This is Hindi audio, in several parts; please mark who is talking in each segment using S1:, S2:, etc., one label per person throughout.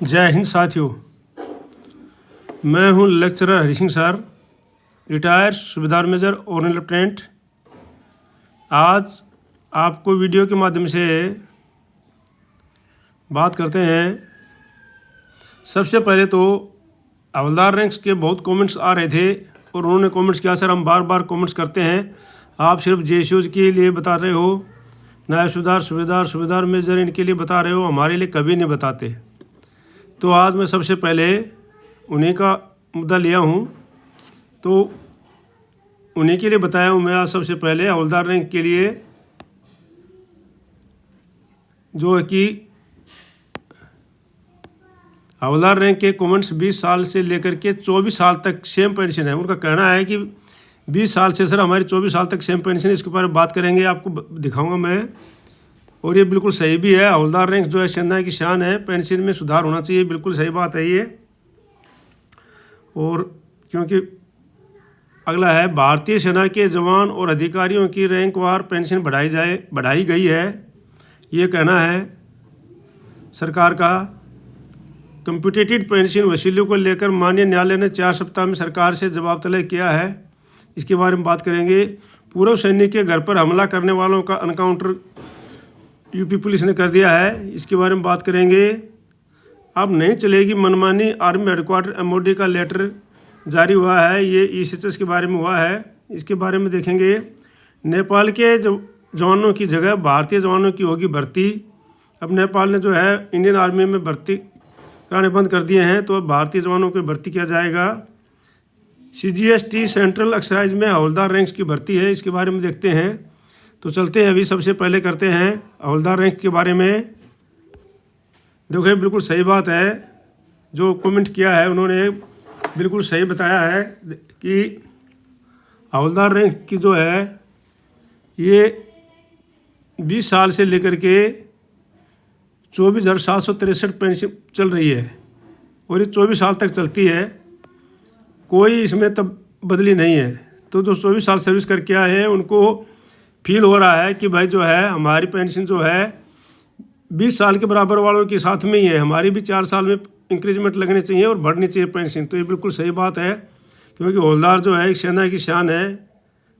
S1: जय हिंद साथियों, मैं हूं lecturer Hari Singh sir, retired सूबेदार मेजर और लेफ्टिनेंट। आज आपको वीडियो के माध्यम से बात करते हैं। सबसे पहले तो हवलदार रैंक्स के बहुत कमेंट्स आ रहे थे और उन्होंने कमेंट्स किया, सर हम बार बार कमेंट्स करते हैं, आप सिर्फ जेसीओज के लिए बता रहे हो, नायब सूबेदार सूबेदार मेजर इनके लिए बता रहे हो, हमारे लिए कभी नहीं बताते। तो आज मैं सबसे पहले उन्हीं का मुद्दा लिया हूँ, तो उन्हीं के लिए बताया हूँ। मैं आज सबसे पहले हवलदार रैंक के लिए जो है कि हवलदार रैंक के कमेंट्स 20 साल से लेकर के 24 साल तक सेम पेंशन है। उनका कहना है कि 20 साल से सर हमारी 24 साल तक सेम पेंशन है। इसके बारे में बात करेंगे, आपको दिखाऊंगा मैं, और ये बिल्कुल सही भी है। हवलदार रैंक जो है सेना की शान है, पेंशन में सुधार होना चाहिए, बिल्कुल सही बात है ये। और क्योंकि अगला है, भारतीय सेना के जवान और अधिकारियों की रैंकवार पेंशन बढ़ाई गई है, ये कहना है सरकार का। कंप्यूटेटेड पेंशन वसूली को लेकर माननीय न्यायालय ने 4 सप्ताह में सरकार से जवाब तलब किया है, इसके बारे में बात करेंगे। पूर्व सैनिक के घर पर हमला करने वालों का एनकाउंटर यूपी पुलिस ने कर दिया है, इसके बारे में बात करेंगे। अब नहीं चलेगी मनमानी, आर्मी हेडक्वार्टर एमओडी का लेटर जारी हुआ है, ये ईसीएचएस के बारे में हुआ है, इसके बारे में देखेंगे। नेपाल के जवानों की जगह भारतीय जवानों की होगी भर्ती। अब नेपाल ने जो है इंडियन आर्मी में भर्ती कराने बंद कर दिए हैं, तो अब भारतीय जवानों की भर्ती किया जाएगा। सीजीएसटी सेंट्रल एक्साइज में हवलदार रैंक्स की भर्ती है, इसके बारे में देखते हैं। तो चलते हैं, अभी सबसे पहले करते हैं हवलदार रैंक के बारे में। देखो बिल्कुल सही बात है, जो कमेंट किया है उन्होंने बिल्कुल सही बताया है कि हवलदार रैंक की जो है ये 20 साल से लेकर के 24,763 पेंशन चल रही है और ये 24 साल तक चलती है, कोई इसमें तब बदली नहीं है। तो जो 24 साल सर्विस करके आए हैं उनको फील हो रहा है कि भाई जो है हमारी पेंशन जो है 20 साल के बराबर वालों के साथ में ही है, हमारी भी 4 साल में इंक्रीजमेंट लगने चाहिए और बढ़नी चाहिए पेंशन। तो ये बिल्कुल सही बात है, क्योंकि हवलदार जो है एक सेना की शान है,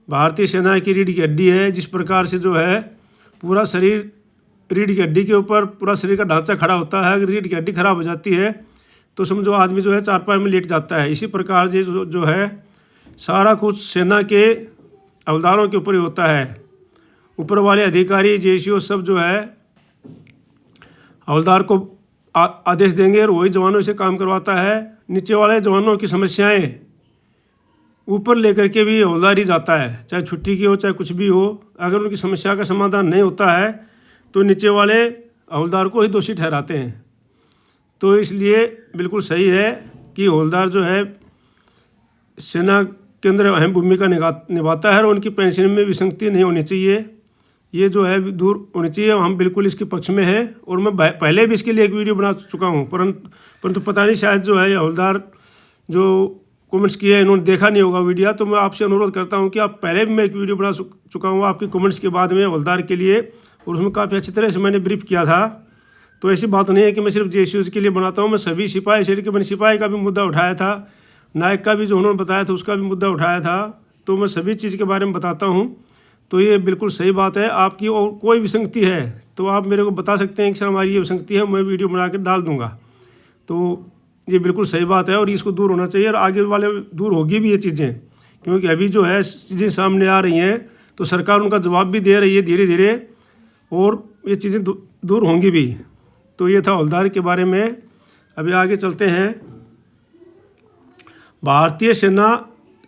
S1: भारतीय सेना की रीढ़ की हड्डी है। जिस प्रकार से जो है पूरा शरीर रीढ़ की हड्डी के ऊपर पूरा शरीर का ढांचा खड़ा होता है, अगर रीढ़ की हड्डी खराब हो जाती है तो समझो आदमी जो है चारपाई में लेट जाता है। इसी प्रकार से जो है सारा कुछ सेना के हवलदारों के ऊपर ही होता है। ऊपर वाले अधिकारी जेसीओ सब जो है हवलदार को आदेश देंगे और वही जवानों से काम करवाता है। नीचे वाले जवानों की समस्याएं ऊपर लेकर के भी हवलदार ही जाता है, चाहे छुट्टी की हो चाहे कुछ भी हो। अगर उनकी समस्या का समाधान नहीं होता है तो नीचे वाले हवलदार को ही दोषी ठहराते हैं। तो इसलिए बिल्कुल सही है कि हवलदार जो है सेना के अंदर अहम भूमिका निभाता है और उनकी पेंशन में विसंगति नहीं होनी चाहिए, ये जो है दूर होनी चाहिए। हम बिल्कुल इसके पक्ष में हैं और मैं पहले भी इसके लिए एक वीडियो बना चुका हूँ, परंतु पता नहीं शायद जो है हवलदार जो कमेंट्स किए हैं इन्होंने देखा नहीं होगा वीडियो। तो मैं आपसे अनुरोध करता हूँ कि आप पहले भी मैं एक वीडियो बना चुका हूँ आपके कमेंट्स के बाद में हवलदार के लिए, और उसमें काफ़ी अच्छी तरह से मैंने ब्रीफ किया था। तो ऐसी बात नहीं है कि मैं सिर्फ जेसीओज के लिए बनाता हूँ, मैं सभी सिपाही शरीर के मैंने सिपाही का भी मुद्दा उठाया था, नायक का भी जो उन्होंने बताया था उसका भी मुद्दा उठाया था। तो मैं सभी चीज़ के बारे में बताता हूँ। तो ये बिल्कुल सही बात है। आपकी और कोई विसंगति है तो आप मेरे को बता सकते हैं कि सर हमारी ये विसंगति है, मैं वीडियो बना के डाल दूँगा। तो ये बिल्कुल सही बात है और इसको दूर होना चाहिए और आगे वाले दूर होगी भी ये चीज़ें, क्योंकि अभी जो है चीज़ें सामने आ रही हैं तो सरकार उनका जवाब भी दे रही है धीरे धीरे, और ये चीज़ें दूर होंगी भी। तो ये था हवलदार के बारे में। अभी आगे चलते हैं। भारतीय सेना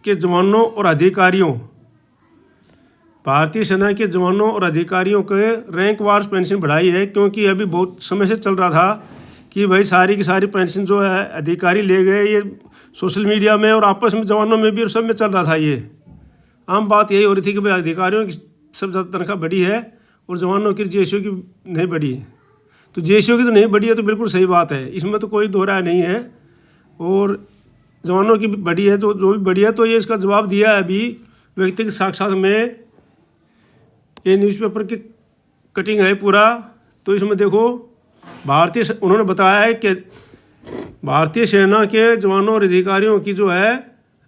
S1: के जवानों और अधिकारियों और अधिकारियों के रैंक वार पेंशन बढ़ाई है, क्योंकि अभी बहुत समय से चल रहा था कि भाई सारी की सारी पेंशन जो है अधिकारी ले गए। ये सोशल मीडिया में और आपस में जवानों में भी और सब में चल रहा था। ये आम बात यही हो रही थी कि भाई अधिकारियों की सब ज़्यादा तनख्वाह बढ़ी है और जवानों की जेसीओ की नहीं बढ़ी। तो जेसीओ की तो नहीं बढ़ी है, तो बिल्कुल सही बात है, इसमें तो कोई दो राय नहीं है। और जवानों की बढ़ी है, तो जो भी बढ़ी है, तो ये इसका जवाब दिया है अभी व्यक्तिगत साक्षात में। ये न्यूज़पेपर की कटिंग है पूरा। तो इसमें देखो उन्होंने बताया है कि भारतीय सेना के जवानों और अधिकारियों की जो है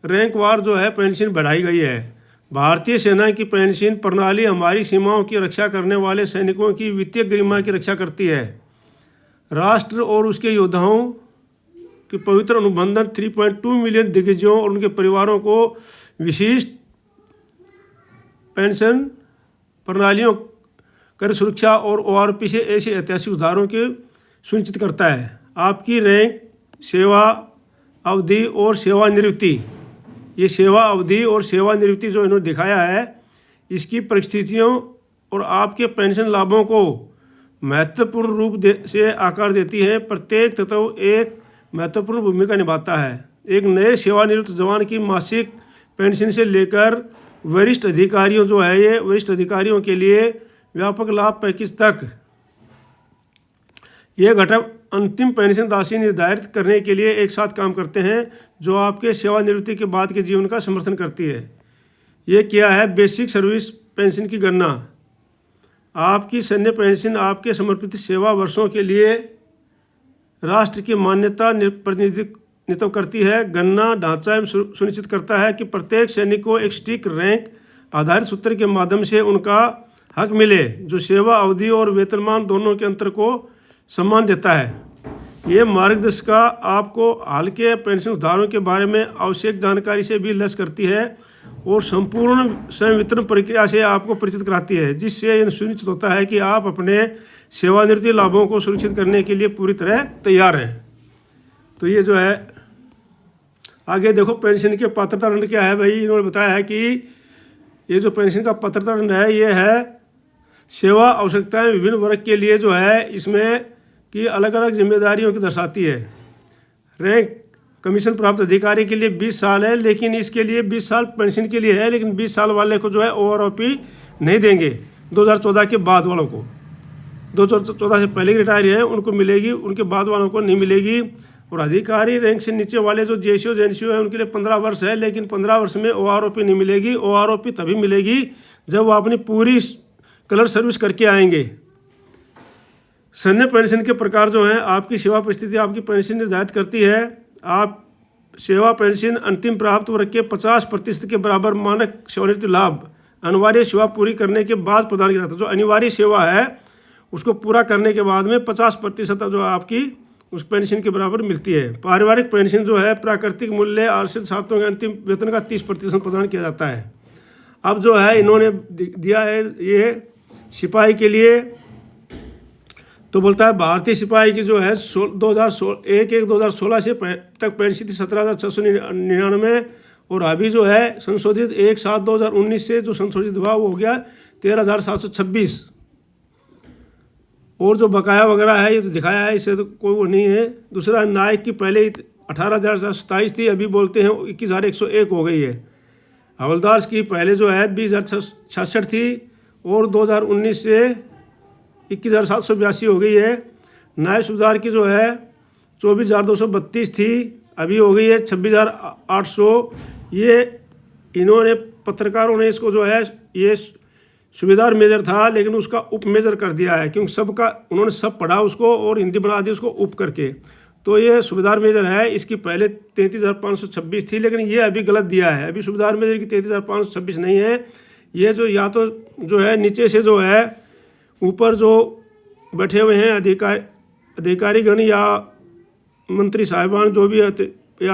S1: रैंक वार जो है पेंशन बढ़ाई गई है। भारतीय सेना की पेंशन प्रणाली हमारी सीमाओं की रक्षा करने वाले सैनिकों की वित्तीय गरिमा की रक्षा करती है। राष्ट्र और उसके योद्धाओं के पवित्र अनुबंधन 3.2 मिलियन दिग्गजों और उनके परिवारों को विशिष्ट पेंशन प्रणालियों, कर सुरक्षा और ORP से ऐसे ऐतिहासिक सुधारों के सुनिश्चित करता है। आपकी रैंक, सेवा अवधि और सेवानिवृत्ति, ये सेवा अवधि और सेवानिवृत्ति जो इन्होंने दिखाया है, इसकी परिस्थितियों और आपके पेंशन लाभों को महत्वपूर्ण रूप से आकार देती है। प्रत्येक तत्व एक महत्वपूर्ण भूमिका निभाता है। एक नए सेवानिवृत्त जवान की मासिक पेंशन से लेकर वरिष्ठ अधिकारियों जो है, ये वरिष्ठ अधिकारियों के लिए व्यापक लाभ पैकेज तक, ये घटक अंतिम पेंशन राशि निर्धारित करने के लिए एक साथ काम करते हैं, जो आपके सेवानिवृत्ति के बाद के जीवन का समर्थन करती है। ये क्या है? बेसिक सर्विस पेंशन की गणना। आपकी सैन्य पेंशन आपके समर्पित सेवा वर्षों के लिए राष्ट्र की मान्यता प्रतिनिधित्व करती है। गणना ढांचा सुनिश्चित करता है कि प्रत्येक सैनिक को एक सटीक रैंक आधारित सूत्र के माध्यम से उनका हक मिले, जो सेवा अवधि और वेतनमान दोनों के अंतर को सम्मान देता है। ये मार्गदर्शिका आपको हाल के पेंशन सुधारों के बारे में आवश्यक जानकारी से भी लैस करती है और संपूर्ण स्वयं वितरण प्रक्रिया से आपको परिचित कराती है, जिससे यह सुनिश्चित होता है कि आप अपने सेवानिवृत्ति लाभों को सुरक्षित करने के लिए पूरी तरह तैयार हैं। तो ये जो है आगे देखो, पेंशन के पात्रता दंड क्या है भाई। इन्होंने बताया है कि ये जो पेंशन का पात्रता दंड है, ये है सेवा आवश्यकताएं विभिन्न वर्ग के लिए जो है इसमें की अलग अलग जिम्मेदारियों की दर्शाती है। रैंक कमीशन प्राप्त अधिकारी के लिए 20 साल है, लेकिन इसके लिए 20 साल पेंशन के लिए है, लेकिन 20 साल वाले को जो है ORP नहीं देंगे। 2014 के बाद वालों को, 2014 से पहले रिटायर है उनको मिलेगी, उनके बाद वालों को नहीं मिलेगी। और अधिकारी रैंक से नीचे वाले जो JCO JNCO है उनके लिए 15 वर्ष है, लेकिन 15 वर्ष में ORP नहीं मिलेगी। ORP तभी मिलेगी जब वो अपनी पूरी कलर सर्विस करके आएंगे। सैन्य पेंशन के प्रकार जो हैं, आपकी सेवा परिस्थिति आपकी पेंशन निर्धारित करती है। आप सेवा पेंशन अंतिम प्राप्त वर्ग के 50% के बराबर मानक सेवानिवृत्ति लाभ अनिवार्य सेवा पूरी करने के बाद प्रदान किया जाता है। जो अनिवार्य सेवा है उसको पूरा करने के बाद में 50% जो आपकी उस पेंशन के बराबर मिलती है। पारिवारिक पेंशन जो है प्राकृतिक मूल्य आश्रित छात्रों के अंतिम वेतन का 30% प्रदान किया जाता है। अब जो है इन्होंने दिया है ये सिपाही के लिए, तो बोलता है भारतीय सिपाही की जो है 2016 से तक पेंशन थी 17,699 और अभी जो है संशोधित 1/7/2019 से जो संशोधित हुआ वो हो गया 13,726। और जो बकाया वगैरह है ये तो दिखाया है, इससे तो कोई वो नहीं है। दूसरा, नायक की पहले 18,027 थी, अभी बोलते हैं 21,101 हो गई है। हवलदार की पहले जो है 20,066 थी और 2019 से 21,782 हो गई है। नायब सूबेदार की जो है 24,232 थी, अभी हो गई है 26,800। ये इन्होंने पत्रकारों ने इसको जो है ये सूबेदार मेजर था, लेकिन उसका उप मेजर कर दिया है, क्योंकि सबका उन्होंने सब पढ़ा उसको और हिंदी बना दी उसको उप करके। तो ये सूबेदार मेजर है, इसकी पहले 33,526 थी, लेकिन ये अभी गलत दिया है। अभी सूबेदार मेजर की 33,526 नहीं है। ये जो या तो जो है नीचे से जो है ऊपर जो बैठे हुए हैं अधिकारीगण या मंत्री साहिबान जो भी या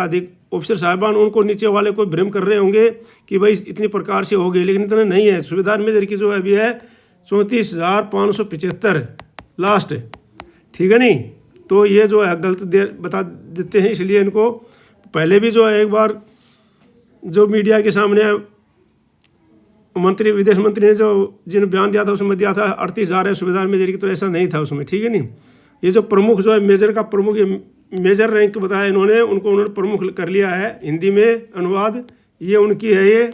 S1: अधिक ऑफिसर साहिबान, उनको नीचे वाले को भ्रम कर रहे होंगे कि भाई इतनी प्रकार से हो गई, लेकिन इतना नहीं है। सूबेदार मेजर की जो है अभी है 34,575 लास्ट, ठीक है नहीं। तो ये जो है गलत बता देते हैं, इसलिए इनको पहले भी जो है एक बार जो मीडिया के सामने मंत्री विदेश मंत्री ने जो जिन बयान दिया था उसमें दिया था 38,000 है सूबेदार मेजर की, तो ऐसा नहीं था उसमें, ठीक है नहीं। ये जो प्रमुख जो है मेजर का प्रमुख, ये मेजर रैंक बताया इन्होंने, उन्होंने प्रमुख कर लिया है हिंदी में अनुवाद। ये उनकी है, ये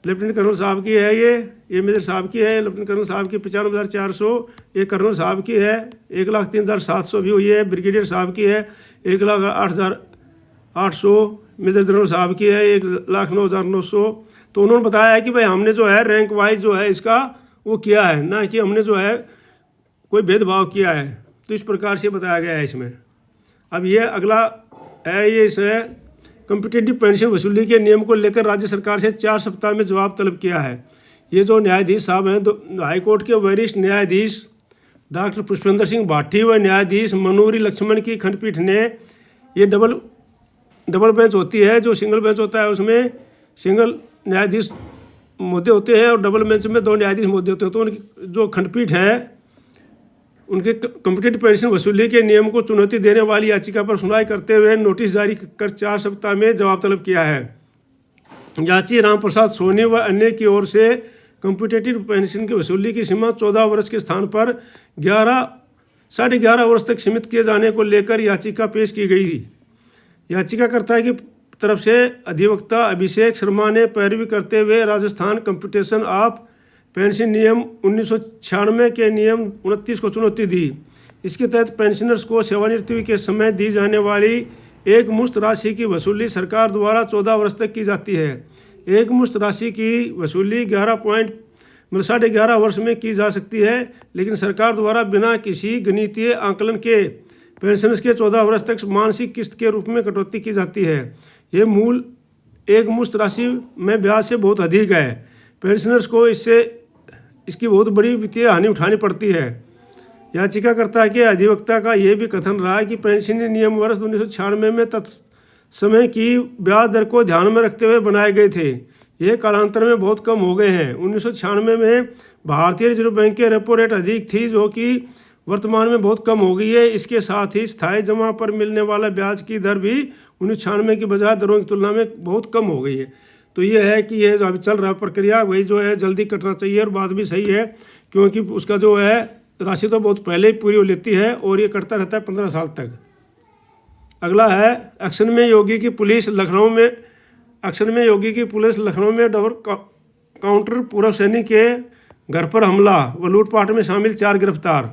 S1: लेफ्टिनेंट कर्नल साहब की है, ये मेजर साहब की है। लेफ्टिनेंट कर्नल साहब की 95,400, ये कर्नल साहब की है 1,03,700 भी हुई है। ब्रिगेडियर साहब की है 1,08,800, मेजर जनरल साहब की है 1,09,900। तो उन्होंने बताया है कि भाई हमने जो है रैंक वाइज जो है इसका वो किया है, ना कि हमने जो है कोई भेदभाव किया है। तो इस प्रकार से बताया गया है इसमें। अब ये अगला है, ये इसे कॉम्पिटिटिव पेंशन वसूली के नियम को लेकर राज्य सरकार से 4 सप्ताह में जवाब तलब किया है। ये जो न्यायाधीश साहब हैं, हाईकोर्ट के वरिष्ठ न्यायाधीश डॉक्टर पुष्पेंद्र सिंह भाटी व न्यायाधीश मनूरी लक्ष्मण की खंडपीठ ने, ये डबल बेंच होती है, जो सिंगल बेंच होता है उसमें सिंगल न्यायाधीश मुद्दे होते हैं और डबल बेंच में 2 न्यायाधीश मुद्दे होते हैं। तो उनकी जो खंडपीठ है उनके कॉम्पिटिटिव पेंशन वसूली के नियम को चुनौती देने वाली याचिका पर सुनवाई करते हुए नोटिस जारी कर 4 सप्ताह में जवाब तलब किया है। याची रामप्रसाद सोनी व अन्य की ओर से कॉम्पिटिटिव पेंशन की वसूली की सीमा 14 वर्ष के स्थान पर 11.5 वर्ष तक सीमित किए जाने को लेकर याचिका पेश की गई थी। याचिकाकर्ता की तरफ से अधिवक्ता अभिषेक शर्मा ने पैरवी करते हुए राजस्थान कंप्यूटेशन ऑफ पेंशन नियम 1996 के नियम 29 को चुनौती दी। इसके तहत पेंशनर्स को सेवानिवृत्ति के समय दी जाने वाली एक मुश्त राशि की वसूली सरकार द्वारा 14 वर्ष तक की जाती है। एक मुश्त राशि की वसूली 11.5 वर्ष में की जा सकती है, लेकिन सरकार द्वारा बिना किसी गणितीय आंकलन के पेंशनर्स के 14 वर्ष तक मासिक किस्त के रूप में कटौती की जाती है। ये मूल एक मुश्त राशि में ब्याज से बहुत अधिक है। पेंशनर्स को इसकी बहुत बड़ी वित्तीय हानि उठानी पड़ती है। याचिकाकर्ता के अधिवक्ता का यह भी कथन रहा है कि पेंशन नियम वर्ष 1996 में तत्समय की ब्याज दर को ध्यान में रखते हुए बनाए गए थे। ये कालांतर में बहुत कम हो गए हैं। 1996 में भारतीय रिजर्व बैंक के रेपो रेट अधिक थी, जो कि वर्तमान में बहुत कम हो गई है। इसके साथ ही स्थायी जमा पर मिलने वाला ब्याज की दर भी 1996 की बजाय दरों की तुलना में बहुत कम हो गई है। तो ये है कि ये जो अभी चल रहा प्रक्रिया वही जो है जल्दी कटना चाहिए, और बात भी सही है, क्योंकि उसका जो है राशि तो बहुत पहले ही पूरी हो लेती है और ये कटता रहता है 15 साल तक। अगला है एक्शन में योगी की पुलिस लखनऊ में डबल काउंटर पूर्व सैनिक के घर पर हमला व लूटपाट में शामिल 4 गिरफ्तार।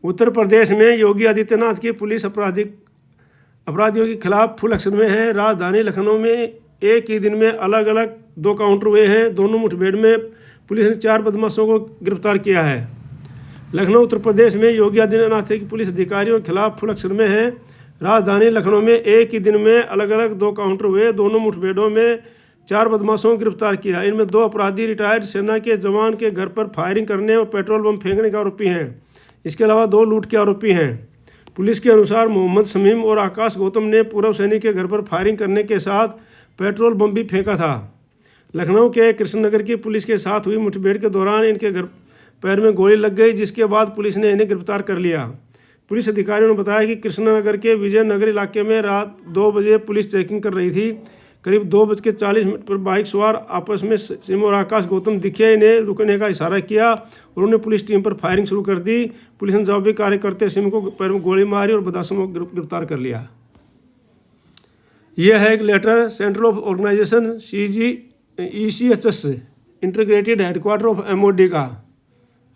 S1: उत्तर प्रदेश में योगी आदित्यनाथ की पुलिस अपराधियों के खिलाफ फुल एक्शन में है। राजधानी लखनऊ में एक ही दिन में अलग अलग 2 काउंटर हुए हैं। दोनों मुठभेड़ में पुलिस ने 4 बदमाशों को गिरफ्तार किया है। लखनऊ उत्तर प्रदेश में योगी आदित्यनाथ की पुलिस अधिकारियों के खिलाफ फुल एक्शन में है। राजधानी लखनऊ में एक ही दिन में अलग अलग 2 काउंटर हुए। दोनों मुठभेड़ों में 4 बदमाशों को गिरफ्तार किया। इनमें 2 अपराधी रिटायर्ड सेना के जवान के घर पर फायरिंग करने और पेट्रोल बम फेंकने के आरोपी हैं। इसके अलावा 2 लूट के आरोपी हैं। पुलिस के अनुसार मोहम्मद शमीम और आकाश गौतम ने पूर्व सैनिक के घर पर फायरिंग करने के साथ पेट्रोल बम भी फेंका था। लखनऊ के कृष्णनगर की पुलिस के साथ हुई मुठभेड़ के दौरान इनके घर पैर में गोली लग गई, जिसके बाद पुलिस ने इन्हें गिरफ्तार कर लिया। पुलिस अधिकारियों ने बताया कि कृष्णनगर के विजयनगर इलाके में रात 2 बजे पुलिस चेकिंग कर रही थी। करीब 2:40 पर बाइक सवार आपस में सिम और आकाश गौतम दिखे। इन्हें रुकने का इशारा किया और उन्होंने पुलिस टीम पर फायरिंग शुरू कर दी। पुलिस ने जवाबी कार्य करते सिम को पैर में गोली मारी और बदमाशों को गिरफ्तार कर लिया। यह है एक letter central of organization ECHS integrated headquarter of MOD का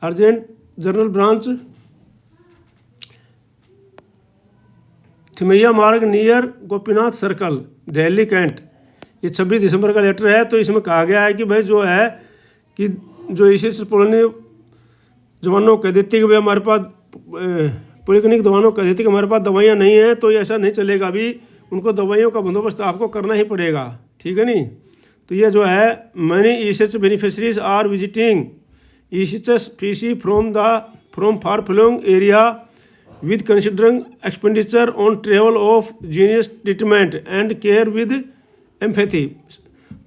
S1: urgent general branch Thimayya Marg near Gopinath circle Delhi cantt. ये 26 दिसंबर का लेटर है। तो इसमें कहा गया है कि भाई जो है कि जो ISIS पुराने जवानों को कह देती है कि भाई हमारे पास पॉलिक्लिनिक जवानों को कह देती है कि हमारे पास दवाइयाँ नहीं हैं, तो ऐसा नहीं चलेगा। अभी उनको दवाइयों का बंदोबस्त आपको करना ही पड़ेगा, ठीक है नहीं। तो ये जो है many ISIS beneficiaries are visiting ISIS PC from far flung area with considering expenditure on travel of genius treatment and care with empathy।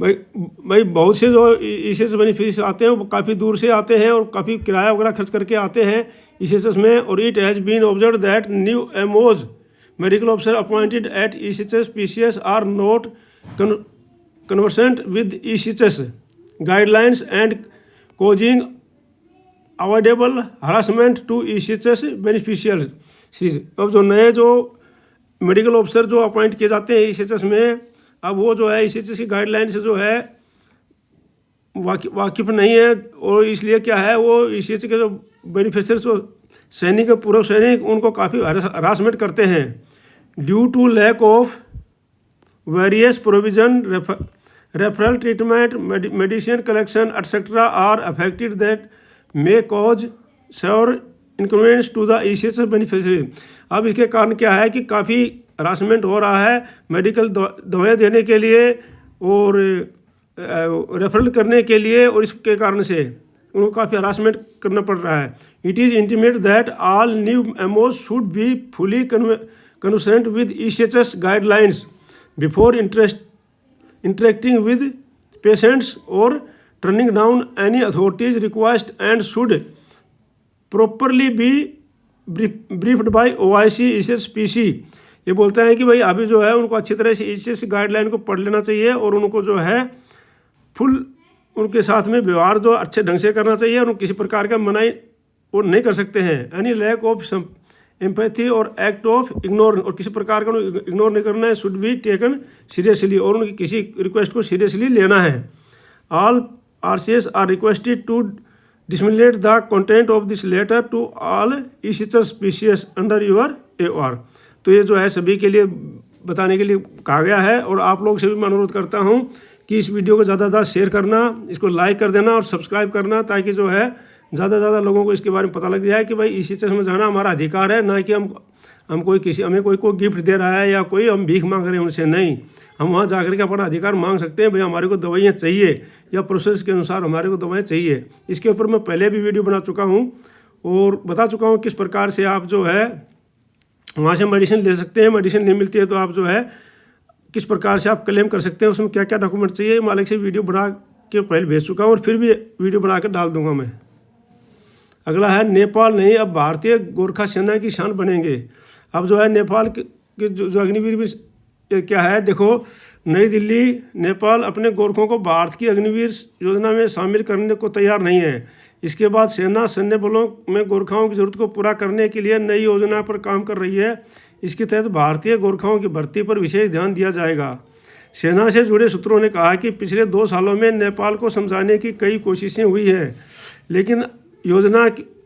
S1: भाई बहुत से जो ISIS बेनिफिशियरीज आते हैं वो काफ़ी दूर से आते हैं और काफ़ी किराया वगैरह खर्च करके आते हैं ISIS में। और it has been observe that new MOs medical officer appointed at ISIS PCS are not conversant with ISIS guidelines and causing avoidable harassment to ISIS beneficiaries. अब जो नए जो मेडिकल ऑफिसर जो अपॉइंट किए जाते हैं ISIS में, अब वो जो है ISIS की गाइडलाइन से जो है वाकिफ नहीं है, और इसलिए क्या है वो ISIS के जो बेनिफिशियरीज जो सैनिक पूर्व सैनिक उनको काफ़ी हरासमेंट करते हैं। Due to lack of various provision referral treatment medicine collection etcetera are affected that may cause severe inconvenience to the ISIS beneficiary. अब इसके कारण क्या है कि काफ़ी हरासमेंट हो रहा है मेडिकल दवाएं देने के लिए और रेफरल करने के लिए, और इसके कारण से उनको काफ़ी हरासमेंट करना पड़ रहा है। It is intimate that all new MOs should be fully conversant with ECHS guidelines before interacting with patients or turning down any authorities request, and should properly be briefed by OIC ECHS-PC। ये बोलते हैं कि भाई अभी जो है उनको अच्छी तरह से ECHS गाइडलाइन को पढ़ लेना चाहिए और उनको जो है फुल उनके साथ में व्यवहार जो अच्छे ढंग से करना चाहिए, और किसी प्रकार का मनाही वो नहीं कर सकते हैं। एनी लैक ऑफ एम्पैथी और एक्ट ऑफ इग्नोर, और किसी प्रकार का इग्नोर नहीं करना है। शुड बी टेकन सीरियसली, और उनकी किसी रिक्वेस्ट को सीरियसली लेना है। All RCS are requested to disseminate the content of this letter to all ECHS PCS under your AR। तो ये जो है सभी के लिए बताने के लिए कहा गया है, और आप लोग से भी मैं अनुरोध करता हूँ कि इस वीडियो को ज़्यादा से ज़्यादा शेयर करना, इसको लाइक कर देना और सब्सक्राइब करना, ताकि जो है ज़्यादा से ज़्यादा लोगों को इसके बारे में पता लग जाए कि भाई ECHS में जाना हमारा अधिकार है, ना कि हम कोई किसी हमें कोई गिफ्ट दे रहा है या कोई हम भीख मांग रहे हैं उनसे। नहीं, हम वहाँ जाकर के अपना अधिकार मांग सकते हैं, भाई हमारे को दवाइयाँ चाहिए या प्रोसेस के अनुसार हमारे को दवाएँ चाहिए। इसके ऊपर मैं पहले भी वीडियो बना चुका हूँ और बता चुका हूँ किस प्रकार से आप जो है वहाँ से मेडिसिन ले सकते हैं। मेडिसिन नहीं मिलती है तो आप जो है किस प्रकार से आप क्लेम कर सकते हैं, उसमें क्या क्या डॉक्यूमेंट चाहिए, मैं अलग से वीडियो बना के पहले भेज चुका हूँ और फिर भी वीडियो बना के डाल दूंगा मैं। अगला है नेपाल नहीं अब भारतीय गोरखा सेना की शान बनेंगे। अब जो है नेपाल के जो अग्निवीर भी क्या है, देखो नई दिल्ली नेपाल अपने गोरखों को भारत की अग्निवीर योजना में शामिल करने को तैयार नहीं है। इसके बाद सेना सैन्य बलों में गोरखाओं की जरूरत को पूरा करने के लिए नई योजना पर काम कर रही है। इसके तहत भारतीय गोरखाओं की भर्ती पर विशेष ध्यान दिया जाएगा। सेना से जुड़े सूत्रों ने कहा कि पिछले 2 सालों में नेपाल को समझाने की कई कोशिशें हुई हैं, लेकिन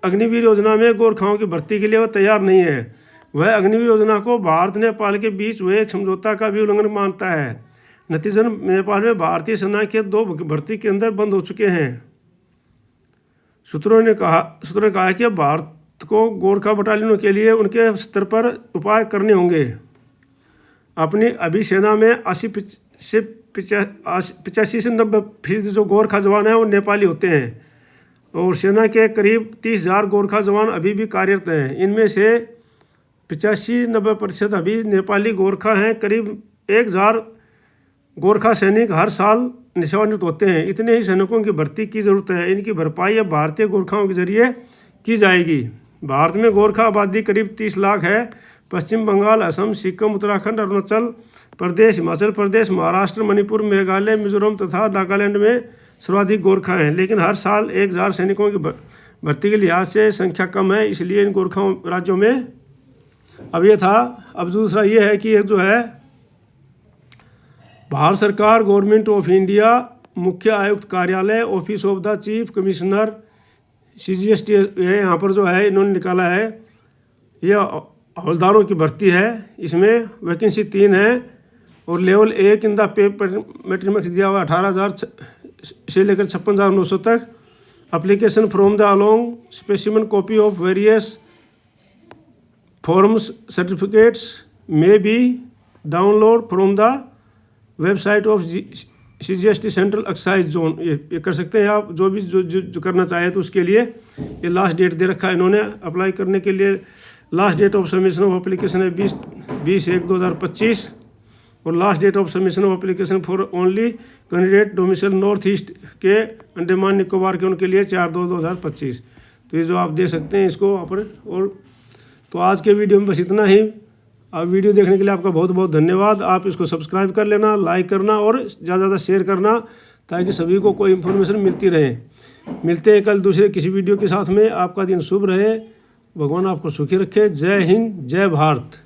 S1: अग्निवीर योजना में गोरखाओं की भर्ती के लिए वह तैयार नहीं है। वह अग्निवीर योजना को भारत नेपाल के बीच हुए एक समझौता का भी उल्लंघन मानता है। नतीजन नेपाल में भारतीय सेना के 2 भर्ती केंद्र बंद हो चुके हैं। सूत्रों ने कहा कि भारत को गोरखा बटालियनों के लिए उनके स्तर पर उपाय करने होंगे। अपनी अभी सेना में 85 से 90% जो गोरखा जवान हैं वो नेपाली होते हैं, और सेना के करीब 30,000 गोरखा जवान अभी भी कार्यरत हैं। इनमें से 85-90% अभी नेपाली गोरखा हैं। करीब 1,000 गोरखा सैनिक हर साल सेवानिवृत्त होते हैं। इतने ही सैनिकों की भर्ती की जरूरत है। इनकी भरपाई अब भारतीय गोरखाओं के जरिए की जाएगी। भारत में गोरखा आबादी करीब 30 लाख है। पश्चिम बंगाल, असम, सिक्किम, उत्तराखंड, अरुणाचल प्रदेश, हिमाचल प्रदेश, महाराष्ट्र, मणिपुर, मेघालय, मिजोरम तथा नागालैंड में सर्वाधिक गोरखा हैं। लेकिन हर साल 1,000 सैनिकों की भर्ती के लिहाज से संख्या कम है, इसलिए इन गोरखाओं राज्यों में अब ये था। अब दूसरा ये है कि जो है भारत सरकार गवर्नमेंट ऑफ इंडिया मुख्य आयुक्त कार्यालय office of the chief commissioner CGST है, यहाँ पर जो है इन्होंने निकाला है, यह हवलदारों की भर्ती है। इसमें वैकेंसी 3 है और level 1 in the pay matrix दिया हुआ 18,000 से लेकर 56,900 तक। Application from the along specimen copy of various forms certificates may be download from the website of CGST central excise zone. ये कर सकते हैं आप, जो भी जो करना चाहे तो उसके लिए ये लास्ट डेट दे रखा है इन्होंने अप्लाई करने के लिए। Last date of submission of application है 20/1/2025 और last date of submission of application for only candidate domicile North East के अंडमान निकोबार के उनके लिए 4/2/2025। तो ये जो आप देख सकते हैं इसको वहाँ पर। और तो आज के वीडियो में बस इतना ही। आप वीडियो देखने के लिए आपका बहुत बहुत धन्यवाद। आप इसको सब्सक्राइब कर लेना, लाइक करना और ज़्यादा से ज़्यादा शेयर करना, ताकि सभी को कोई इन्फॉर्मेशन मिलती रहे। मिलते हैं कल दूसरे किसी वीडियो के साथ में। आपका दिन शुभ रहे, भगवान आपको सुखी रखे। जय हिंद, जय भारत।